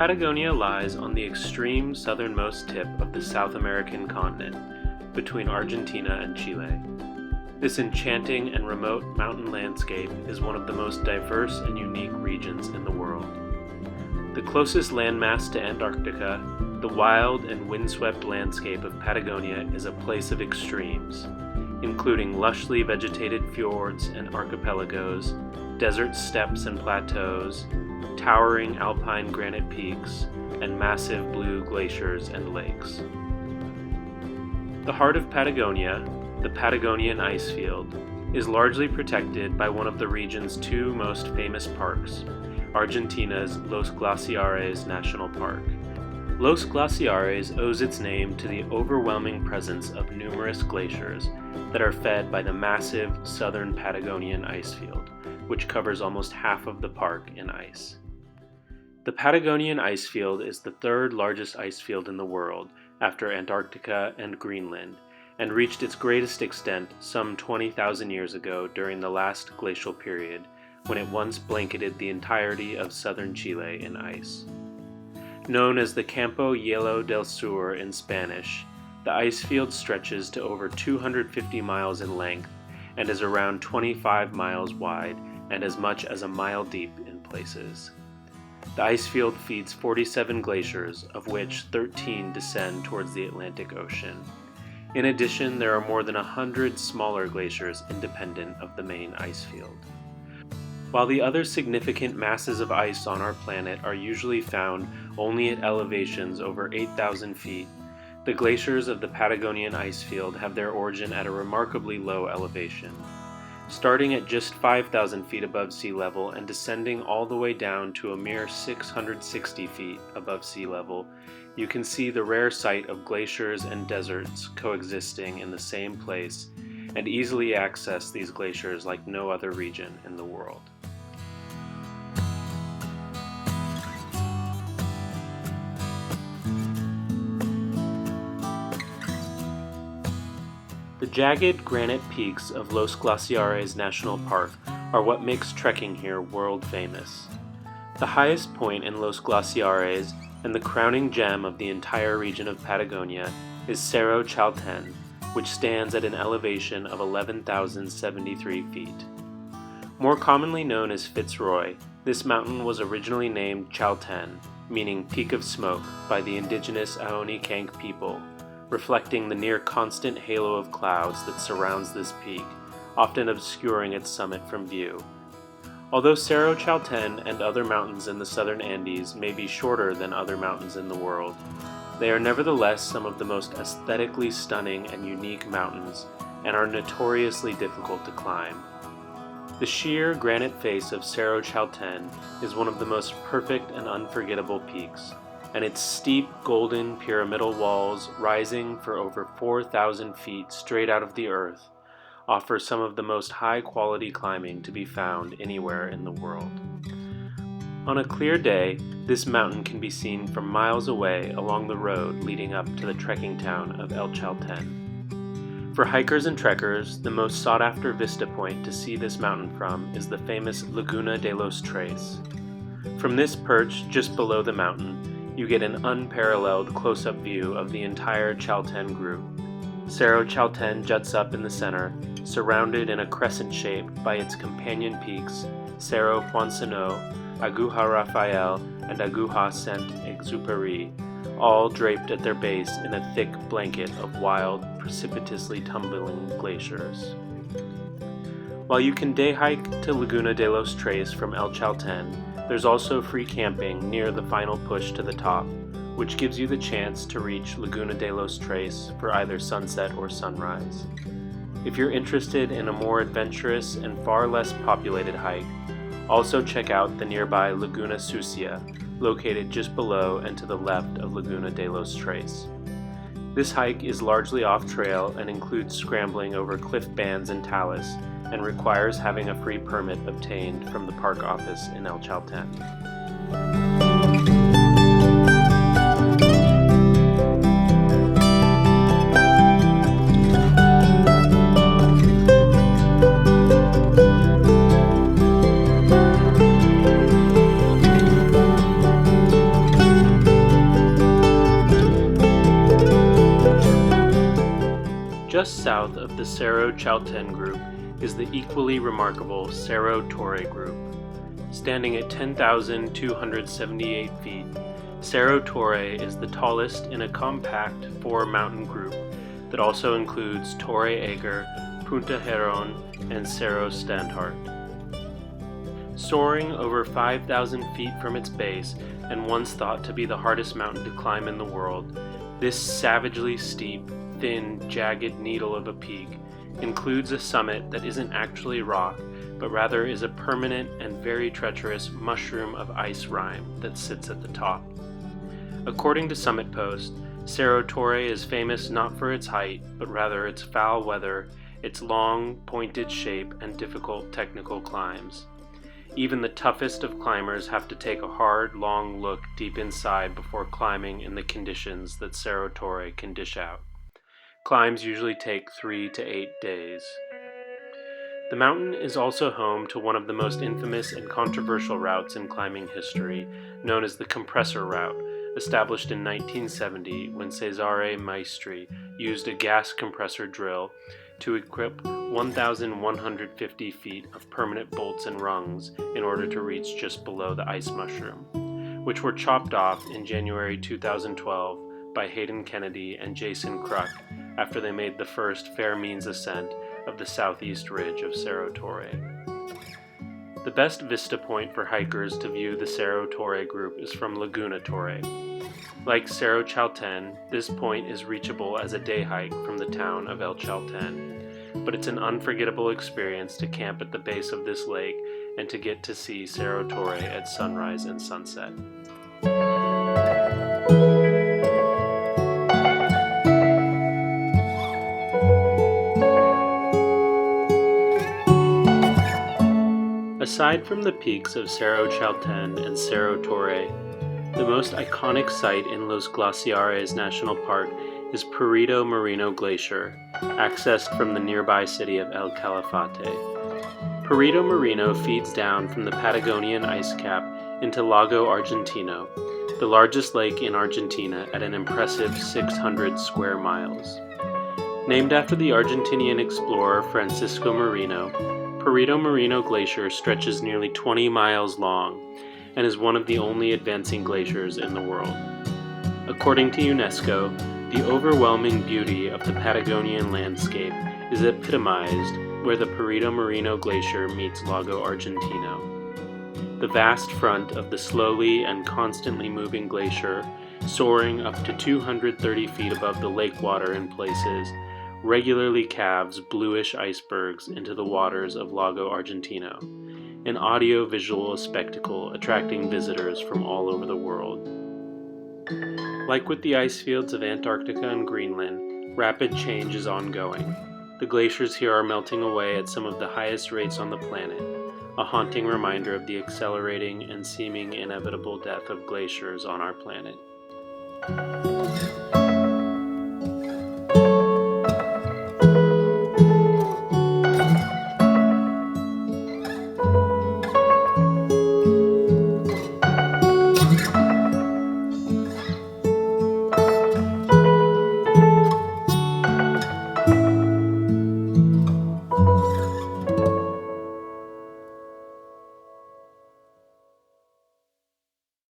Patagonia lies on the extreme southernmost tip of the South American continent, between Argentina and Chile. This enchanting and remote mountain landscape is one of the most diverse and unique regions in the world. The closest landmass to Antarctica, the wild and windswept landscape of Patagonia is a place of extremes, including lushly vegetated fjords and archipelagos, desert steppes and plateaus, towering alpine granite peaks, and massive blue glaciers and lakes. The heart of Patagonia, the Patagonian Ice Field, is largely protected by one of the region's two most famous parks, Argentina's Los Glaciares National Park. Los Glaciares owes its name to the overwhelming presence of numerous glaciers that are fed by the massive southern Patagonian ice field, which covers almost half of the park in ice. The Patagonian Ice Field is the third largest ice field in the world after Antarctica and Greenland, and reached its greatest extent some 20,000 years ago during the last glacial period, when it once blanketed the entirety of southern Chile in ice. Known as the Campo Hielo del Sur in Spanish, the ice field stretches to over 250 miles in length and is around 25 miles wide and as much as a mile deep in places. The ice field feeds 47 glaciers, of which 13 descend towards the Atlantic Ocean. In addition, there are more than 100 smaller glaciers independent of the main ice field. While the other significant masses of ice on our planet are usually found only at elevations over 8,000 feet, the glaciers of the Patagonian ice field have their origin at a remarkably low elevation. Starting at just 5,000 feet above sea level and descending all the way down to a mere 660 feet above sea level, you can see the rare sight of glaciers and deserts coexisting in the same place and easily access these glaciers like no other region in the world. The jagged granite peaks of Los Glaciares National Park are what makes trekking here world famous. The highest point in Los Glaciares and the crowning gem of the entire region of Patagonia is Cerro Chalten, which stands at an elevation of 11,073 feet. More commonly known as Fitz Roy, this mountain was originally named Chalten, meaning Peak of Smoke, by the indigenous Aonikank people, reflecting the near-constant halo of clouds that surrounds this peak, often obscuring its summit from view. Although Cerro Chalten and other mountains in the southern Andes may be shorter than other mountains in the world, they are nevertheless some of the most aesthetically stunning and unique mountains and are notoriously difficult to climb. The sheer granite face of Cerro Chalten is one of the most perfect and unforgettable peaks, and its steep golden pyramidal walls rising for over 4,000 feet straight out of the earth offer some of the most high-quality climbing to be found anywhere in the world. On a clear day, this mountain can be seen from miles away along the road leading up to the trekking town of El Chalten. For hikers and trekkers, the most sought-after vista point to see this mountain from is the famous Laguna de los Tres. From this perch just below the mountain, you get an unparalleled close-up view of the entire Chalten group. Cerro Chalten juts up in the center, surrounded in a crescent shape by its companion peaks, Cerro Poincenot, Aguja Rafael, and Aguja Saint-Exupéry, all draped at their base in a thick blanket of wild, precipitously tumbling glaciers. While you can day hike to Laguna de los Tres from El Chalten, there's also free camping near the final push to the top, which gives you the chance to reach Laguna de los Tres for either sunset or sunrise. If you're interested in a more adventurous and far less populated hike, also check out the nearby Laguna Sucia, located just below and to the left of Laguna de los Tres. This hike is largely off-trail and includes scrambling over cliff bands and talus, and requires having a free permit obtained from the park office in El Chalten. Just south of the Cerro Chalten group is the equally remarkable Cerro Torre group. Standing at 10,278 feet, Cerro Torre is the tallest in a compact four-mountain group that also includes Torre Ager, Punta Heron, and Cerro Standhart. Soaring over 5,000 feet from its base, and once thought to be the hardest mountain to climb in the world, this savagely steep, thin, jagged needle of a peak includes a summit that isn't actually rock, but rather is a permanent and very treacherous mushroom of ice rime that sits at the top. According to Summit Post, Cerro Torre is famous not for its height, but rather its foul weather, its long, pointed shape, and difficult technical climbs. Even the toughest of climbers have to take a hard, long look deep inside before climbing in the conditions that Cerro Torre can dish out. Climbs usually take 3 to 8 days. The mountain is also home to one of the most infamous and controversial routes in climbing history, known as the Compressor Route, established in 1970 when Cesare Maestri used a gas compressor drill to equip 1,150 feet of permanent bolts and rungs in order to reach just below the ice mushroom, which were chopped off in January 2012 by Hayden Kennedy and Jason Kruk after they made the first fair means ascent of the southeast ridge of Cerro Torre. The best vista point for hikers to view the Cerro Torre group is from Laguna Torre. Like Cerro Chalten, this point is reachable as a day hike from the town of El Chalten, but it's an unforgettable experience to camp at the base of this lake and to get to see Cerro Torre at sunrise and sunset. Aside from the peaks of Cerro Chalten and Cerro Torre, the most iconic site in Los Glaciares National Park is Perito Moreno Glacier, accessed from the nearby city of El Calafate. Perito Moreno feeds down from the Patagonian ice cap into Lago Argentino, the largest lake in Argentina at an impressive 600 square miles. Named after the Argentinian explorer Francisco Moreno, Perito Moreno Glacier stretches nearly 20 miles long and is one of the only advancing glaciers in the world. According to UNESCO, the overwhelming beauty of the Patagonian landscape is epitomized where the Perito Moreno Glacier meets Lago Argentino. The vast front of the slowly and constantly moving glacier, soaring up to 230 feet above the lake water in places, regularly calves bluish icebergs into the waters of Lago Argentino, an audio-visual spectacle attracting visitors from all over the world. Like with the ice fields of Antarctica and Greenland, rapid change is ongoing. The glaciers here are melting away at some of the highest rates on the planet, a haunting reminder of the accelerating and seeming inevitable death of glaciers on our planet.